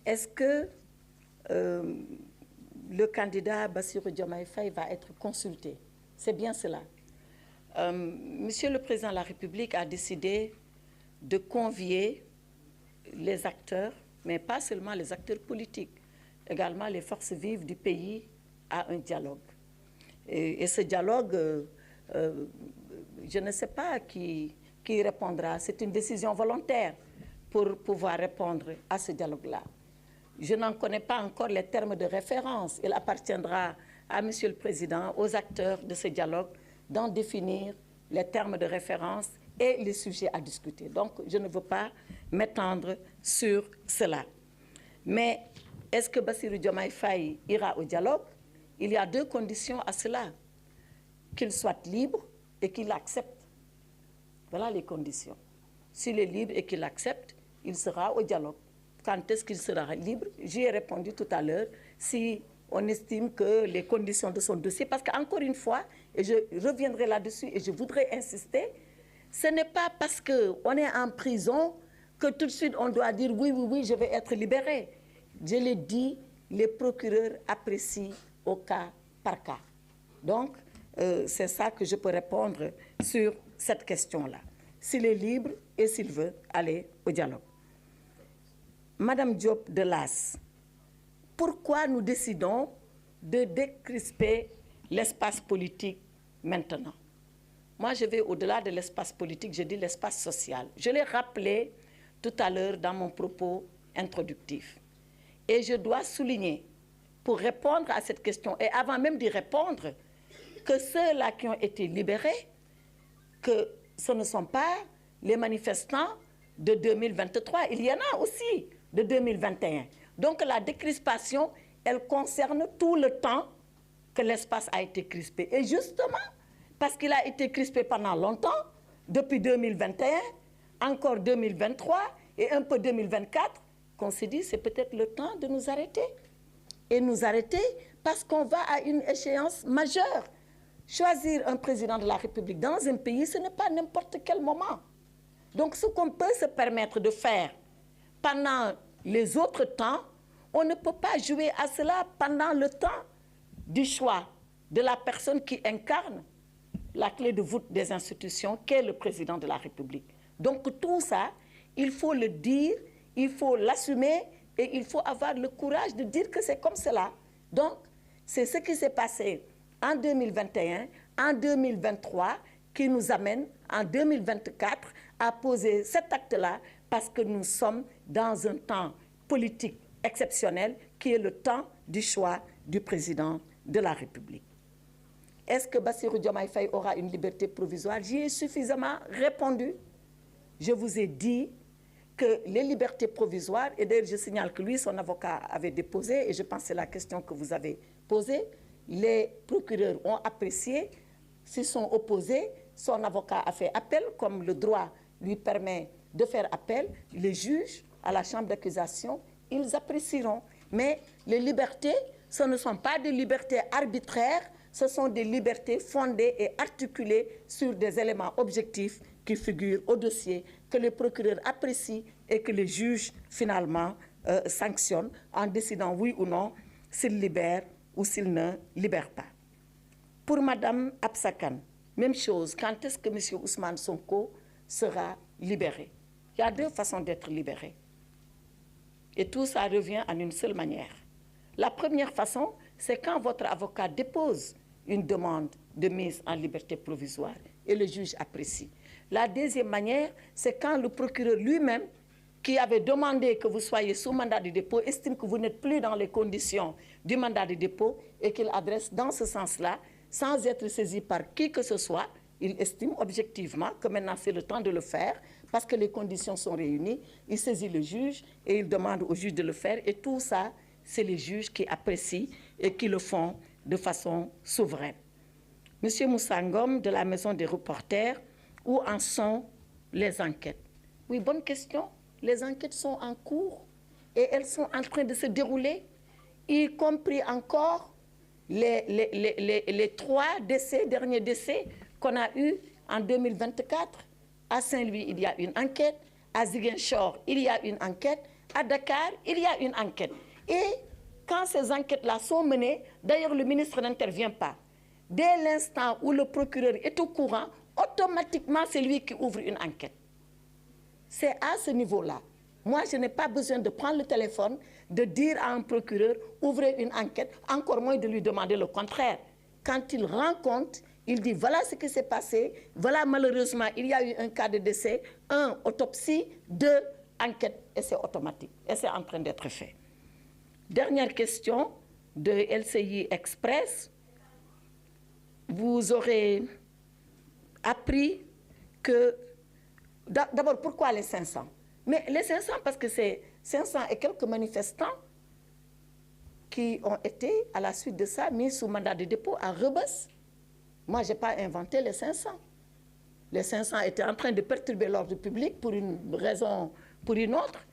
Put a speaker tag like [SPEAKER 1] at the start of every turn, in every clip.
[SPEAKER 1] est-ce que le candidat Bassirou Diomaye Faye va être consulté? C'est bien cela. Monsieur le Président de la République a décidé de convier les acteurs, mais pas seulement les acteurs politiques, également les forces vives du pays à un dialogue. Et ce dialogue, je ne sais pas qui répondra, c'est une décision volontaire pour pouvoir répondre à ce dialogue-là. Je n'en connais pas encore les termes de référence. Il appartiendra à Monsieur le Président, aux acteurs de ce dialogue, d'en définir les termes de référence et les sujets à discuter. Donc, je ne veux pas m'étendre sur cela. Mais est-ce que Bassirou Diomaye Faye ira au dialogue? Il y a deux conditions à cela. Qu'il soit libre et qu'il accepte. Voilà les conditions. S'il est libre et qu'il accepte, il sera au dialogue. Quand est-ce qu'il sera libre? J'y ai répondu tout à l'heure. Si on estime que les conditions de son dossier, parce qu'encore une fois, et je reviendrai là-dessus et je voudrais insister, ce n'est pas parce qu'on est en prison que tout de suite on doit dire oui, oui, oui, je vais être libéré. Je l'ai dit, les procureurs apprécient au cas par cas. Donc, c'est ça que je peux répondre sur cette question-là. S'il est libre et s'il veut aller au dialogue. Madame Diop de Las, pourquoi nous décidons de décrisper l'espace politique maintenant? Moi, je vais au-delà de l'espace politique, je dis l'espace social. Je l'ai rappelé tout à l'heure dans mon propos introductif. Et je dois souligner, pour répondre à cette question, et avant même d'y répondre, que ceux-là qui ont été libérés, que ce ne sont pas les manifestants de 2023. Il y en a aussi de 2021. Donc la décrispation, elle concerne tout le temps que l'espace a été crispé. Et justement, parce qu'il a été crispé pendant longtemps, depuis 2021, encore 2023 et un peu 2024, qu'on s'est dit c'est peut-être le temps de nous arrêter. Et nous arrêter parce qu'on va à une échéance majeure. Choisir un président de la République dans un pays, ce n'est pas n'importe quel moment. Donc ce qu'on peut se permettre de faire pendant les autres temps, on ne peut pas jouer à cela pendant le temps du choix de la personne qui incarne la clé de voûte des institutions, qu'est le président de la République. Donc tout ça, il faut le dire, il faut l'assumer et il faut avoir le courage de dire que c'est comme cela. Donc, c'est ce qui s'est passé en 2021, en 2023, qui nous amène en 2024 à poser cet acte-là parce que nous sommes dans un temps politique exceptionnel qui est le temps du choix du président de la République. Est-ce que Bassirou Diomaye Faye aura une liberté provisoire? J'y ai suffisamment répondu. Je vous ai dit que les libertés provisoires, et d'ailleurs je signale que lui, son avocat avait déposé, et je pense que c'est la question que vous avez posée, les procureurs ont apprécié, s'ils sont opposés, son avocat a fait appel, comme le droit lui permet de faire appel, les juges à la chambre d'accusation, ils apprécieront. Mais les libertés, ce ne sont pas des libertés arbitraires, ce sont des libertés fondées et articulées sur des éléments objectifs qui figurent au dossier, que les procureurs apprécient et que les juges, finalement, sanctionnent en décidant oui ou non s'ils libèrent ou s'ils ne libèrent pas. Pour Mme Absakan, même chose, quand est-ce que M. Ousmane Sonko sera libéré? Il y a deux façons d'être libéré. Et tout ça revient en une seule manière. La première façon, c'est quand votre avocat dépose une demande de mise en liberté provisoire et le juge apprécie. La deuxième manière, c'est quand le procureur lui-même, qui avait demandé que vous soyez sous mandat de dépôt, estime que vous n'êtes plus dans les conditions du mandat de dépôt et qu'il adresse dans ce sens-là, sans être saisi par qui que ce soit, il estime objectivement que maintenant c'est le temps de le faire parce que les conditions sont réunies, il saisit le juge et il demande au juge de le faire et tout ça, c'est les juges qui apprécient et qui le font de façon souveraine. Monsieur Moussa Ngom de la Maison des reporters, où en sont les enquêtes? Oui, bonne question. Les enquêtes sont en cours et elles sont en train de se dérouler, y compris encore les 3 derniers décès qu'on a eus en 2024. À Saint-Louis, il y a une enquête. À Ziguinchor, il y a une enquête. À Dakar, il y a une enquête. Et quand ces enquêtes-là sont menées, d'ailleurs le ministre n'intervient pas. Dès l'instant où le procureur est au courant, automatiquement c'est lui qui ouvre une enquête. C'est à ce niveau-là. Moi, je n'ai pas besoin de prendre le téléphone, de dire à un procureur, ouvrez une enquête, encore moins de lui demander le contraire. Quand il rend compte, il dit, voilà ce qui s'est passé, voilà malheureusement, il y a eu un cas de décès, 1, autopsie, 2, enquête, et c'est automatique, et c'est en train d'être fait. Dernière question de LCI Express. Vous aurez appris que... D'abord, pourquoi les 500? Mais les 500, parce que c'est 500 et quelques manifestants qui ont été, à la suite de ça, mis sous mandat de dépôt à Rebeuss. Moi, je n'ai pas inventé les 500. Les 500 étaient en train de perturber l'ordre public pour une raison, pour une autre.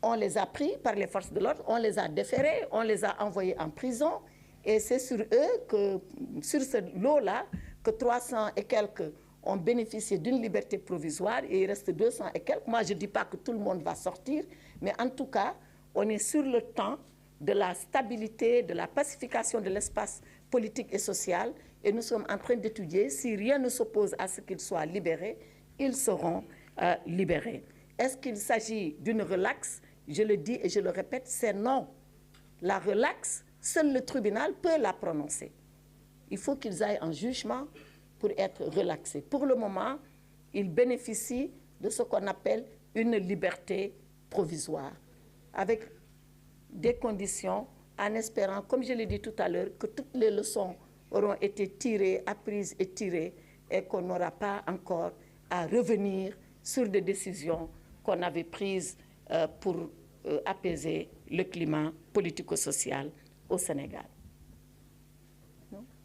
[SPEAKER 1] On les a pris par les forces de l'ordre, on les a déférés, on les a envoyés en prison. Et c'est sur eux, sur ce lot-là, que 300 et quelques ont bénéficié d'une liberté provisoire et il reste 200 et quelques. Moi, je ne dis pas que tout le monde va sortir, mais en tout cas, on est sur le temps de la stabilité, de la pacification de l'espace politique et social et nous sommes en train d'étudier si rien ne s'oppose à ce qu'ils soient libérés, ils seront libérés. Est-ce qu'il s'agit d'une relaxe? Je le dis et je le répète, c'est non. La relaxe, seul le tribunal peut la prononcer. Il faut qu'ils aillent en jugement pour être relaxés. Pour le moment, ils bénéficient de ce qu'on appelle une liberté provisoire, avec des conditions, en espérant, comme je l'ai dit tout à l'heure, que toutes les leçons auront été tirées, apprises et tirées, et qu'on n'aura pas encore à revenir sur des décisions qu'on avait prises pour apaiser le climat politico-social au Sénégal.